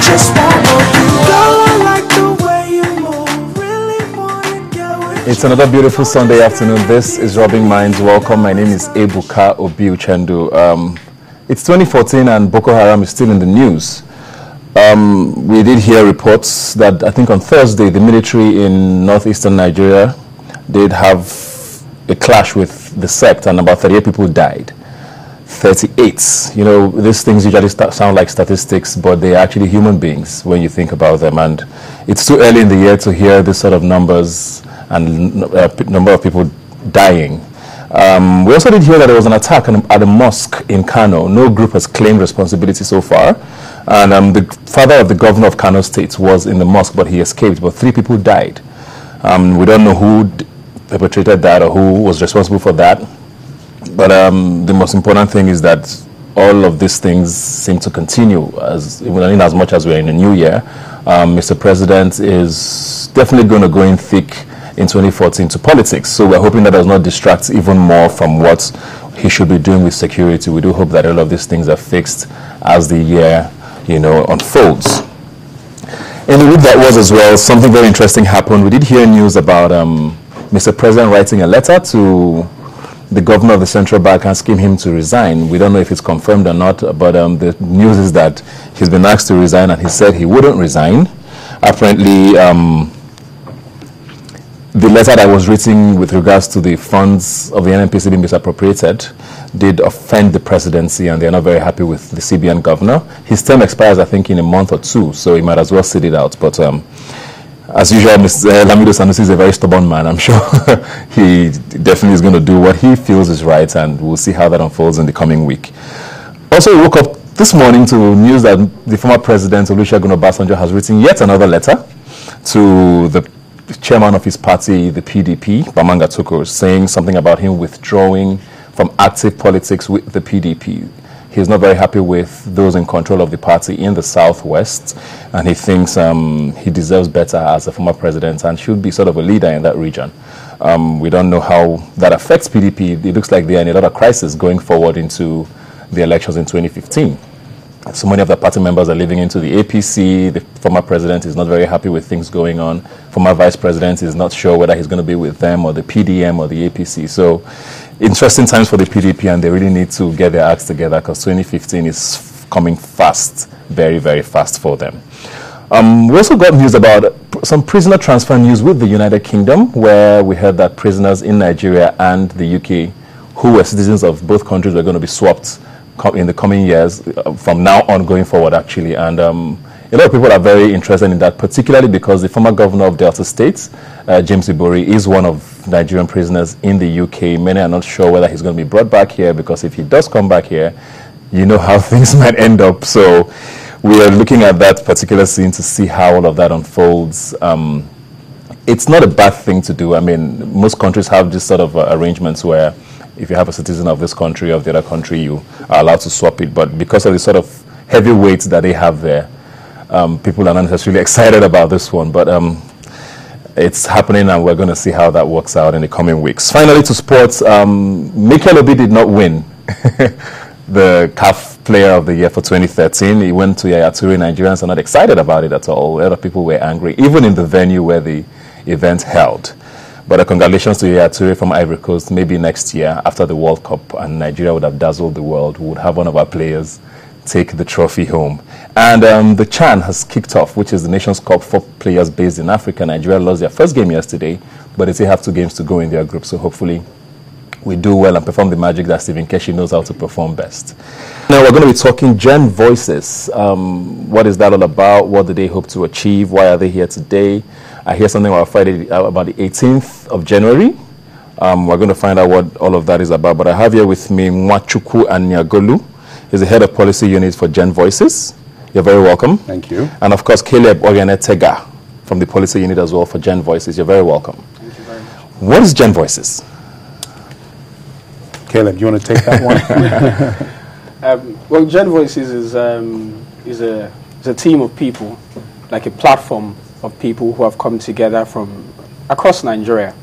just wanna you. Girl, I like the way you move. Really wanna get with you. It's another beautiful Sunday afternoon. This is Rubbin Minds. Welcome. My name is Ebuka Obiuchendu. It's 2014 and Boko Haram is still in the news. We did hear reports that I think on Thursday the military in northeastern Nigeria did have a clash with the sect and about 38 people died. 38. You know, these things usually sound like statistics, but they're actually human beings when you think about them. And it's too early in the year to hear this sort of numbers and number of people dying. We also did hear that there was an attack at a mosque in Kano. No group has claimed responsibility so far. And the father of the governor of Kano State was in the mosque, but he escaped. But 3 people died. We don't know who perpetrated that or who was responsible for that. But the most important thing is that all of these things seem to continue, even in as much as we're in a new year. Mr. President is definitely going to go in thick in 2014 to politics. So we're hoping that does not distract even more from what he should be doing with security. We do hope that all of these things are fixed as the year, unfolds. In the week that was as well, something very interesting happened. We did hear news about Mr. President writing a letter to the governor of the central bank asking him to resign. We don't know if it's confirmed or not, but the news is that he's been asked to resign and he said he wouldn't resign. Apparently, the letter that was written with regards to the funds of the NNPC being misappropriated did offend the presidency, and they're not very happy with the CBN governor. His term expires, I think, in a month or 2, so he might as well sit it out. But as usual, Mr. Lamido Sanusi is a very stubborn man. I'm sure he definitely is going to do what he feels is right, and we'll see how that unfolds in the coming week. Also, we woke up this morning to news that the former president, Olusegun Obasanjo, has written yet another letter to the chairman of his party, the PDP, Bamanga Tukur, saying something about him withdrawing from active politics with the PDP. He's not very happy with those in control of the party in the southwest, and he thinks he deserves better as a former president and should be sort of a leader in that region. We don't know how that affects PDP. It looks like they are in a lot of crisis going forward into the elections in 2015. So many of the party members are leaving into the APC. The former president is not very happy with things going on. Former vice president is not sure whether he's going to be with them or the PDM or the APC. So interesting times for the PDP, and they really need to get their acts together because 2015 is coming fast, very, very fast for them. We also got news about some prisoner transfer news with the United Kingdom, where we heard that prisoners in Nigeria and the UK who were citizens of both countries were going to be swapped in the coming years, from now on going forward, actually. And a lot of people are very interested in that, particularly because the former governor of Delta State, James Ibori, is one of Nigerian prisoners in the UK. Many are not sure whether he's going to be brought back here, because if he does come back here, you know how things might end up. So we are looking at that particular scene to see how all of that unfolds. It's not a bad thing to do. I mean, most countries have this sort of arrangements where if you have a citizen of this country or of the other country, you are allowed to swap it. But because of the sort of heavy weights that they have there, people are not necessarily excited about this one. But it's happening, and we're going to see how that works out in the coming weeks. Finally, to sports, Mikel Obi did not win the CAF Player of the Year for 2013. He went to Yaya Toure. Nigerians are not excited about it at all. A lot of people were angry, even in the venue where the event held. But congratulations to Yaya Toure from Ivory Coast. Maybe next year, after the World Cup, and Nigeria would have dazzled the world, we would have one of our players take the trophy home. And the CHAN has kicked off, which is the Nations Cup for players based in Africa. Nigeria lost their first game yesterday, but they still have 2 games to go in their group. So hopefully we do well and perform the magic that Stephen Keshi knows how to perform best. Now we're going to be talking GenVoices. What is that all about? What do they hope to achieve? Why are they here today? I hear something about Friday, about the 18th of January. We're going to find out what all of that is about. But I have here with me Nwachukwu Aniagolu. He's the head of policy unit for GenVoices. You're very welcome. Thank you. And of course, Caleb Oghenetega from the policy unit as well for GenVoices. You're very welcome. Thank you very much. What is GenVoices? Caleb, do you want to take that one? Well, GenVoices is a team of people, like a platform of people who have come together from across Nigeria,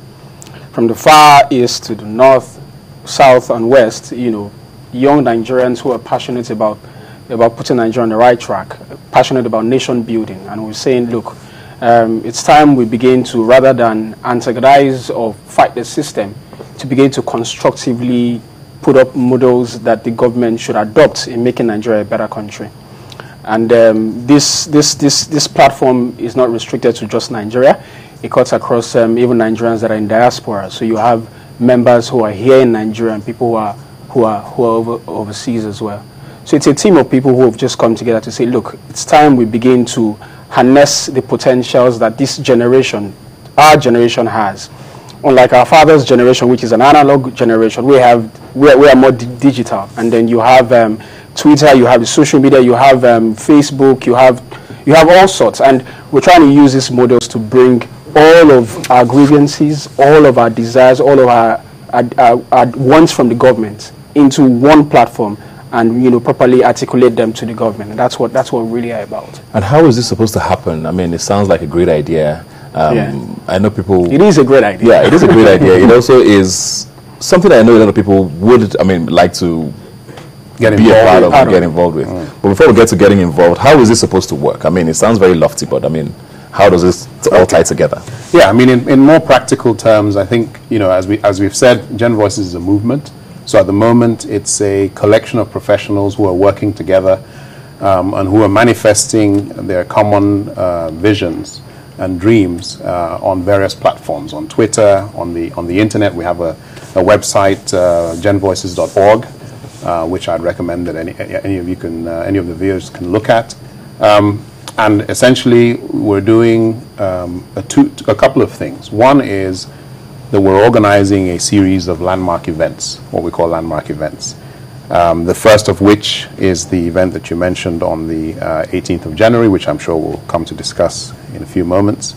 from the far east to the north, south, and west. You know, young Nigerians who are passionate about about putting Nigeria on the right track, passionate about nation building, and we're saying, look, it's time we begin to, rather than antagonize or fight the system, to begin to constructively put up models that the government should adopt in making Nigeria a better country. And this platform is not restricted to just Nigeria. It cuts across even Nigerians that are in diaspora. So you have members who are here in Nigeria and people who are overseas as well. So it's a team of people who have just come together to say, look, it's time we begin to harness the potentials that this generation, our generation, has. Unlike our father's generation, which is an analog generation, we are more digital. And then you have Twitter, you have the social media, you have Facebook, you have all sorts. And we're trying to use these models to bring all of our grievances, all of our desires, all of our wants from the government into one platform, and properly articulate them to the government. And that's what we're really about. And how is this supposed to happen? I mean, it sounds like a great idea. I know people... It is a great idea. Yeah, it is a great idea. It also is something that I know a lot of people would, like to get involved with. But before we get to getting involved, how is this supposed to work? I mean, it sounds very lofty, but I mean, how does this all tie together? Yeah, I mean, in more practical terms, I think, as we've said, GenVoices is a movement. So at the moment, it's a collection of professionals who are working together and who are manifesting their common visions and dreams on various platforms, on Twitter, on the internet. We have a website, genvoices.org, which I'd recommend that any of the viewers can look at. And essentially, we're doing a couple of things. One is that we're organizing a series of landmark events, what we call landmark events. The first of which is the event that you mentioned on the 18th of January, which I'm sure we'll come to discuss in a few moments.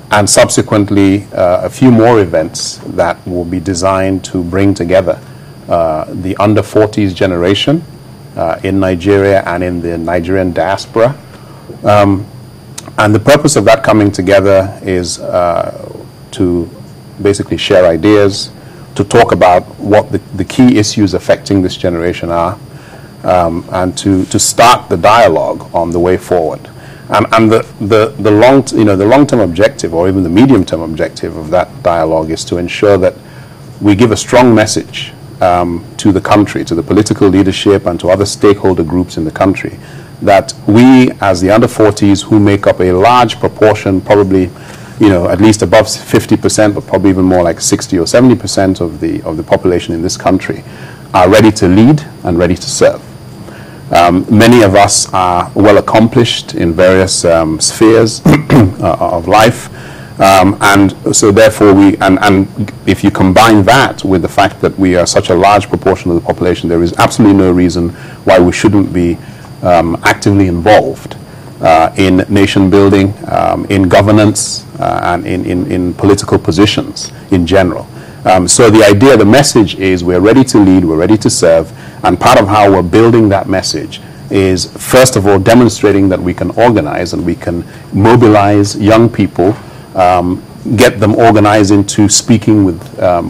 And subsequently, a few more events that will be designed to bring together the under 40s generation in Nigeria and in the Nigerian diaspora. And the purpose of that coming together is to basically share ideas, to talk about what the key issues affecting this generation are, and to start the dialogue on the way forward. And the long-term objective, or even the medium-term objective of that dialogue, is to ensure that we give a strong message to the country, to the political leadership, and to other stakeholder groups in the country, that we, as the under 40s, who make up a large proportion, probably at least above 50%, but probably even more like 60 or 70% of the population in this country, are ready to lead and ready to serve. Many of us are well accomplished in various spheres of life, and so therefore and if you combine that with the fact that we are such a large proportion of the population, there is absolutely no reason why we shouldn't be actively involved in nation building, in governance, and in political positions in general. So the idea, the message is we're ready to lead, we're ready to serve, and part of how we're building that message is, first of all, demonstrating that we can organize and we can mobilize young people, get them organized into speaking with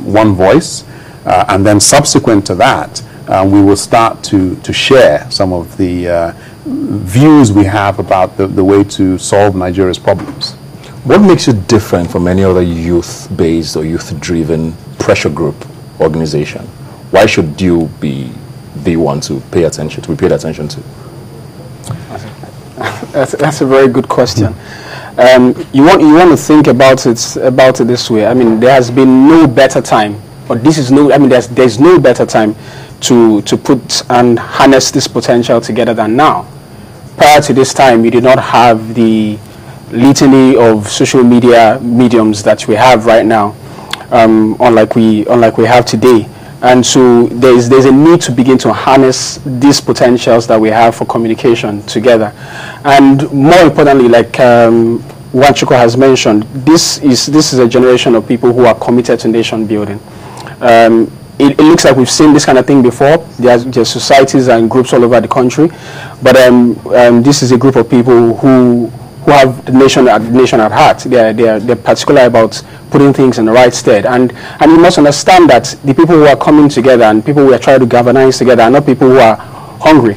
one voice, and then subsequent to that, we will start to share some of the views we have about the way to solve Nigeria's problems. What makes you different from any other youth-based or youth-driven pressure group organization? Why should you be the one to be paid attention to? That's a very good question. You want to think about it this way. I mean, there has been no better time, or there's no better time to put and harness this potential together than now. Prior to this time, we did not have the litany of social media mediums that we have right now, unlike we have today. And so there's a need to begin to harness these potentials that we have for communication together. And more importantly, like Nwachukwu has mentioned, this is a generation of people who are committed to nation building. It looks like we've seen this kind of thing before. There's societies and groups all over the country, but this is a group of people who have the nation at heart. They're particular about putting things in the right stead, and you must understand that the people who are coming together and people who are trying to galvanize together are not people who are hungry.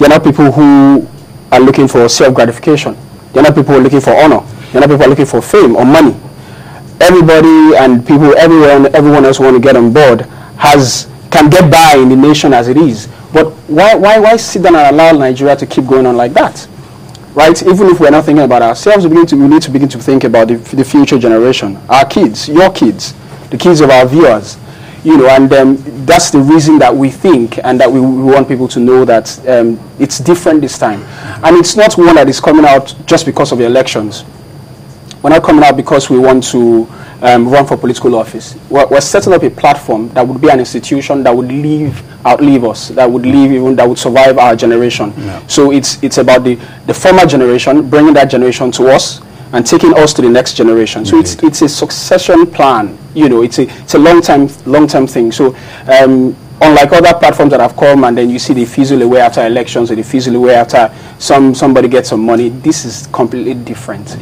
They're not people who are looking for self-gratification. They're not people who are looking for honor. They're not people who are looking for fame or money. Everybody and people, everyone else want to get on board can get by in the nation as it is. But why sit down and allow Nigeria to keep going on like that? Right? Even if we're not thinking about ourselves, we need to begin to think about the future generation, our kids, your kids, the kids of our viewers. You know, and that's the reason that we think and that we want people to know that it's different this time. And it's not one that is coming out just because of the elections. We're not coming out because we want to run for political office. We're setting up a platform that would be an institution that would outlive us, that would survive our generation. Yeah. So it's about the former generation, bringing that generation to us and taking us to the next generation. So it's a succession plan. You know, it's a long term thing. So unlike other platforms that have come and then you see they fizzle away after elections or they fizzle away after somebody gets some money, this is completely different.